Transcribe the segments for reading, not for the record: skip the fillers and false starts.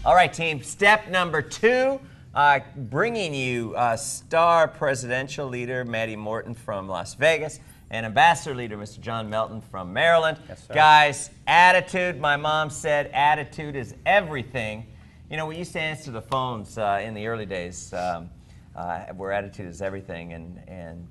All right, team. Step number 2, bringing you star presidential leader Maddie Morton from Las Vegas and ambassador leader Mr. John Melton from Maryland. Yes, sir. Guys, attitude. My mom said attitude is everything. You know, we used to answer the phones in the early days where attitude is everything, and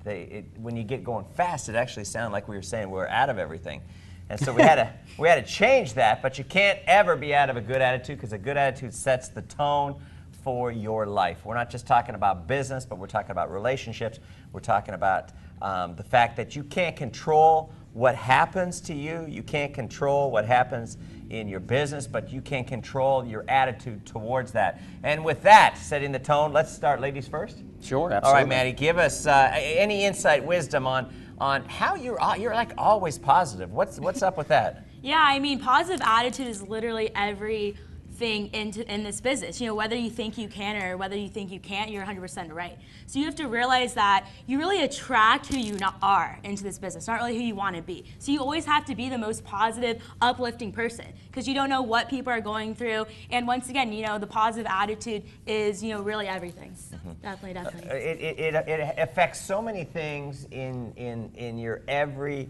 when you get going fast, it actually sounded like we were saying we're out of everything. And so we had to change that, but you can't ever be out of a good attitude, because a good attitude sets the tone for your life. We're not just talking about business, but we're talking about relationships. We're talking about the fact that you can't control what happens to you. You can't control what happens in your business, but you can control your attitude towards that. And with that, setting the tone, let's start ladies first. Sure, absolutely. All right, Maddie, give us any insight, wisdom on how you're like always positive. What's up with that? Yeah, I mean, positive attitude is literally everything in this business. You know, whether you think you can or whether you think you can't, you're 100% right. So you have to realize that you really attract who you are into this business, not really who you want to be. So you always have to be the most positive, uplifting person, because you don't know what people are going through. And once again, you know, the positive attitude is, you know, really everything. Definitely. It affects so many things in your every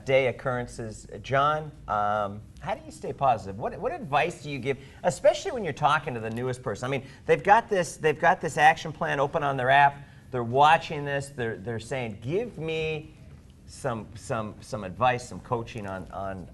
day occurrences. John, how do you stay positive? What advice do you give, especially when you're talking to the newest person? I mean, they've got this action plan open on their app. They're watching this. They're saying, give me some advice, some coaching on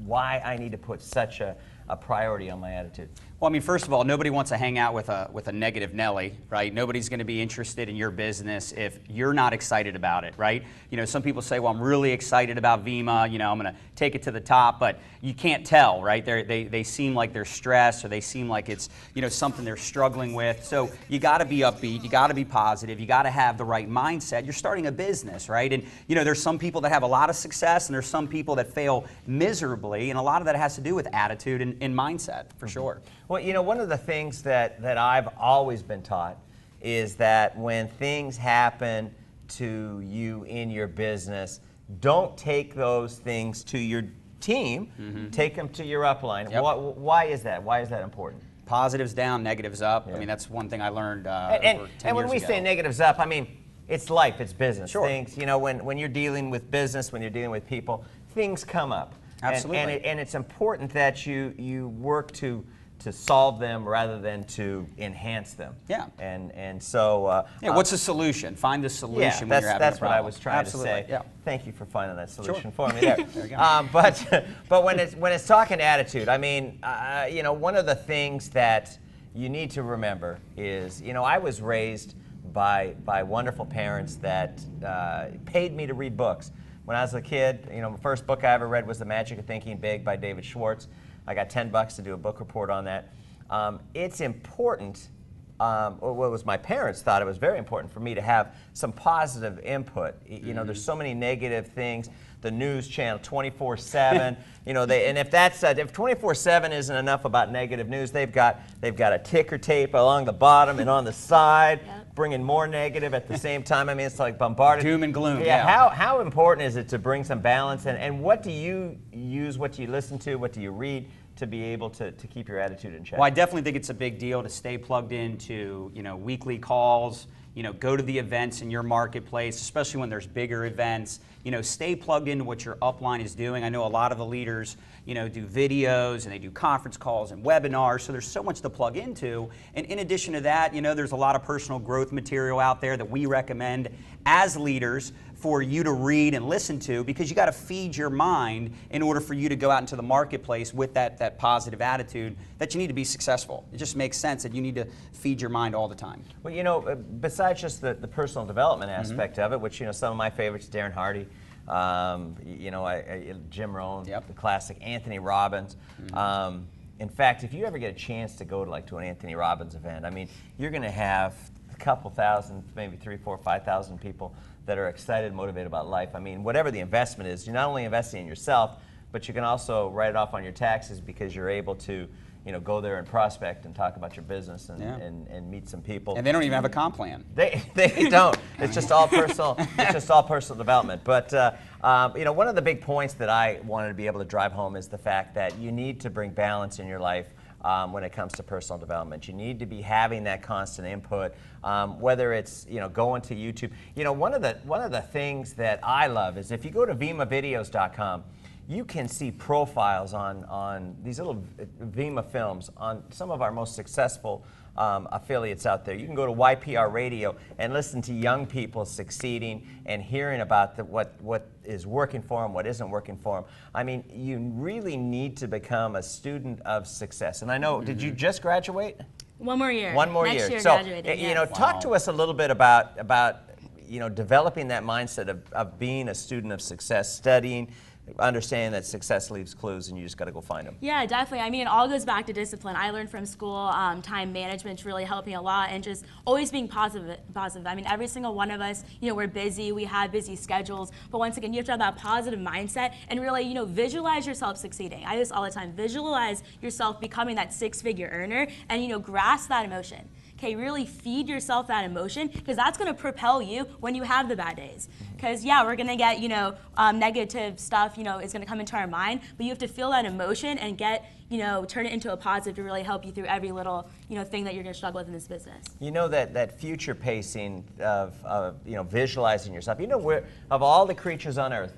why I need to put such a priority on my attitude. Well, I mean, first of all, nobody wants to hang out with a negative Nelly, right? Nobody's going to be interested in your business if you're not excited about it, right? You know, some people say, well, I'm really excited about Vemma, you know, I'm going to take it to the top, but you can't tell, right? They seem like they're stressed, or they seem like it's, you know, something they're struggling with. So you got to be upbeat, you got to be positive, you got to have the right mindset. You're starting a business, right? And, you know, there's some people that have a lot of success, and there's some people that fail miserably, and a lot of that has to do with attitude and mindset, for sure. Well, you know, one of the things that I've always been taught is that when things happen to you in your business, don't take those things to your team, take them to your upline. Yep. Why is that? Why is that important? Positives down, negatives up. Yeah. I mean, that's one thing I learned And over 10 years when we ago. say negatives up, I mean, it's life, it's business. Sure. Things, you know, when you're dealing with business, when you're dealing with people, things come up. Absolutely. And it's important that you work to solve them rather than to enhance them. Yeah. And so what's the solution? Find the solution when you're having that's a problem. what I was trying Absolutely. to say. Yeah. Thank you for finding that solution Sure. for me there. There you go. But when it's talking attitude, I mean, you know, one of the things that you need to remember is, you know, I was raised by wonderful parents that paid me to read books. When I was a kid, you know, the first book I ever read was The Magic of Thinking Big by David Schwartz. I got $10 to do a book report on that. It's important, or what was my parents thought it was very important for me to have some positive input. You know, there's so many negative things. The news channel 24/7. You know, and if 24/7 isn't enough about negative news, they've got a ticker tape along the bottom and on the side, bringing more negative at the same time. I mean, it's like bombarded. Doom and gloom. Yeah. How important is it to bring some balance? And what do you use? What do you listen to? What do you read to be able to keep your attitude in check? Well, I definitely think it's a big deal to stay plugged into, you know, weekly calls. You know, go to the events in your marketplace, especially when there's bigger events. You know, stay plugged into what your upline is doing. I know a lot of the leaders, you know, do videos and they do conference calls and webinars, so there's so much to plug into. And in addition to that, you know, there's a lot of personal growth material out there that we recommend as leaders for you to read and listen to, because you got to feed your mind in order for you to go out into the marketplace with that positive attitude that you need to be successful. It just makes sense that you need to feed your mind all the time. Well, you know, besides just the personal development aspect of it, which, you know, some of my favorites, Darren Hardy, you know, Jim Rohn, the classic, Anthony Robbins. In fact, if you ever get a chance to go to an Anthony Robbins event, I mean, you're going to have a couple thousand, maybe 3,000, 4,000, 5,000 people that are excited and motivated about life. I mean, whatever the investment is, you're not only investing in yourself, but you can also write it off on your taxes because you're able to, you know, go there and prospect and talk about your business and meet some people. And they don't even have a comp plan. They don't. It's just all personal. It's just all personal development. But you know, one of the big points that I wanted to be able to drive home is the fact that you need to bring balance in your life. when it comes to personal development. You need to be having that constant input, whether it's going to YouTube. One of the things that I love is if you go to VemmaVideos.com, you can see profiles on these little Vemma films on some of our most successful affiliates out there. You can go to YPR Radio and listen to young people succeeding and hearing about what is working for them, what isn't working for them. I mean, you really need to become a student of success. And I know, did you just graduate? One more year. One more Next year. year So, graduating, talk to us a little bit about developing that mindset of being a student of success, studying, understanding that success leaves clues and you just got to go find them. Yeah, definitely. I mean, it all goes back to discipline. I learned from school, time management really helped me a lot, and just always being positive. I mean, every single one of us, we're busy, we have busy schedules, but once again, you have to have that positive mindset and really, visualize yourself succeeding. I do this all the time. Visualize yourself becoming that six-figure earner and, grasp that emotion. Okay, really feed yourself that emotion, because that's going to propel you when you have the bad days. Because we're going to get, negative stuff, is going to come into our mind, but you have to feel that emotion and get, turn it into a positive to really help you through every little, thing that you're going to struggle with in this business. That future pacing of visualizing yourself. Of all the creatures on earth,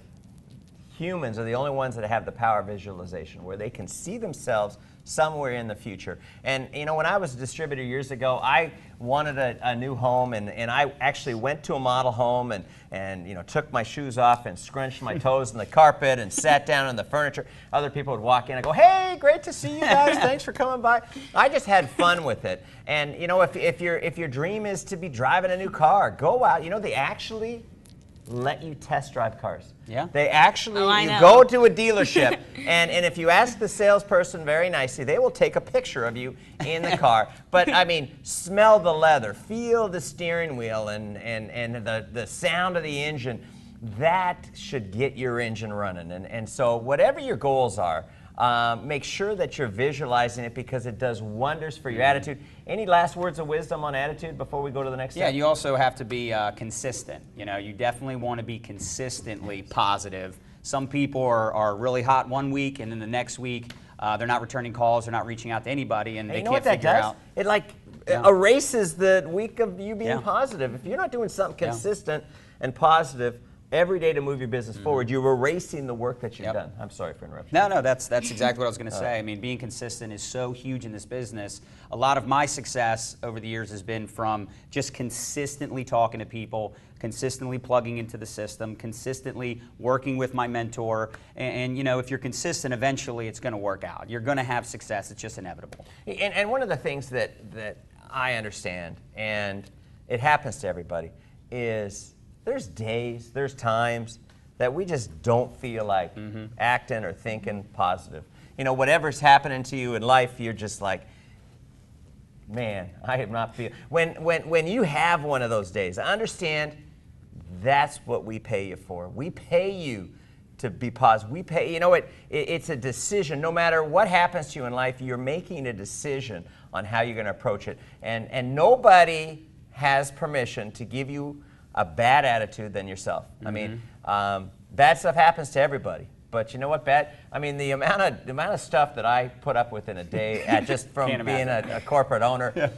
humans are the only ones that have the power of visualization, where they can see themselves somewhere in the future. And when I was a distributor years ago, I wanted a new home, and I actually went to a model home and took my shoes off and scrunched my toes in the carpet and sat down on the furniture. Other people would walk in and go, "Hey, great to see you guys, thanks for coming by." I just had fun with it. And if your dream is to be driving a new car, go out. They actually let you test drive cars. Yeah. They actually, you go to a dealership, and if you ask the salesperson very nicely, they will take a picture of you in the car. But I mean, smell the leather, feel the steering wheel, and the sound of the engine. That should get your engine running. And so whatever your goals are, make sure that you're visualizing it, because it does wonders for your attitude. Any last words of wisdom on attitude before we go to the next step? Yeah, you also have to be consistent. You definitely want to be consistently positive. Some people are really hot one week, and then the next week they're not returning calls, they're not reaching out to anybody, and they can't figure out. It erases the week of you being positive. If you're not doing something consistent and positive every day to move your business forward, you're erasing the work that you've done. I'm sorry for interrupting. No, that's exactly what I was going to say. I mean, being consistent is so huge in this business. A lot of my success over the years has been from just consistently talking to people, consistently plugging into the system, consistently working with my mentor. And if you're consistent, eventually it's going to work out. You're going to have success. It's just inevitable. And one of the things that I understand, and it happens to everybody, is there's days, there's times that we just don't feel like acting or thinking positive. Whatever's happening to you in life, you're just like, man, I am not feeling. When you have one of those days, understand that's what we pay you for. We pay you to be positive. We pay, it's a decision. No matter what happens to you in life, you're making a decision on how you're going to approach it. And nobody has permission to give you a bad attitude than yourself. I mean, bad stuff happens to everybody. But you know what, the amount of stuff that I put up with in a day just from being a corporate owner. Yeah.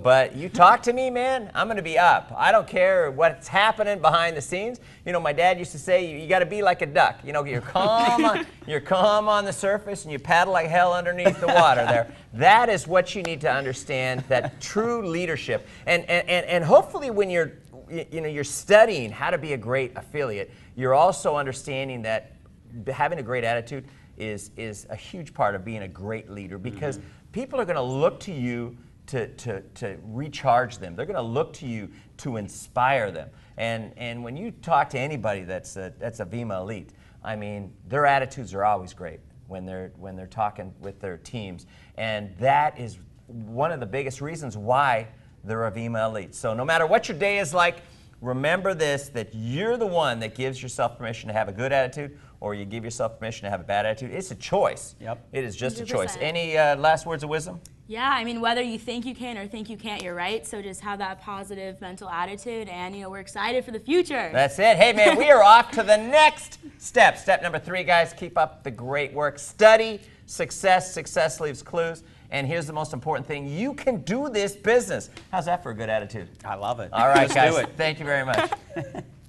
But you talk to me, man, I'm going to be up. I don't care what's happening behind the scenes. My dad used to say, you got to be like a duck. You're calm, you're calm on the surface, and you paddle like hell underneath the water there. That is what you need to understand, that true leadership. And hopefully when you're studying how to be a great affiliate, you're also understanding that having a great attitude is a huge part of being a great leader, because people are going to look to you to recharge them. They're going to look to you to inspire them. And when you talk to anybody that's a Vemma elite, their attitudes are always great when they're talking with their teams, and that is one of the biggest reasons why they're a Vemma elite. So no matter what your day is like, remember this, that you're the one that gives yourself permission to have a good attitude, or you give yourself permission to have a bad attitude. It's a choice. Yep. It is just 100%. a choice. Any last words of wisdom? Yeah, whether you think you can or think you can't, you're right. So just have that positive mental attitude, and we're excited for the future. That's it. Hey, man, we are off to the next step. Step number 3, guys, keep up the great work. Study success. Success leaves clues. And here's the most important thing: you can do this business. How's that for a good attitude? I love it. All right, Let's guys. do it. Thank you very much.